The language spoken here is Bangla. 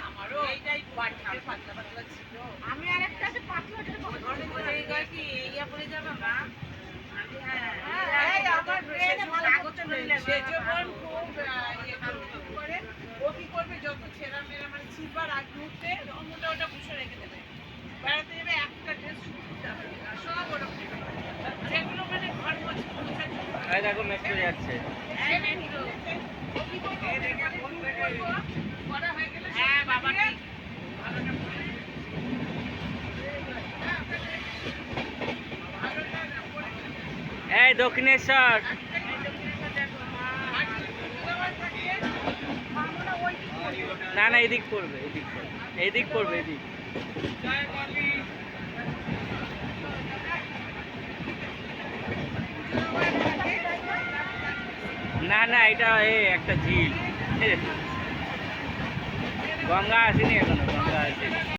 আমারও এইটাই পাতলা পাতলা ছিল। আমি আরেকটা আছে পাতলা কি ইয়া পড়ে যাবে মা। ও কি করবে যত ছেঁড়া মেরা মানে ছিঁড়বার আগ মুহূর্তে অন্যটা ওটা বুঝে রেখে দেবে। বেড়াতে যাবে একটা ড্রেস সব ওরকম যেগুলো মানে ঘর এই দেখো মেট্রো যাচ্ছে। হ্যাঁ বাবা ঠিক। এই দক্ষিণেশ্বর। না না এদিক পড়বে, এদিক পড়বে, এদিক পড়বে, এদিক। না না এটা একটা ঝিল। গঙ্গা আসেনি এখনো, গঙ্গা আসেনি।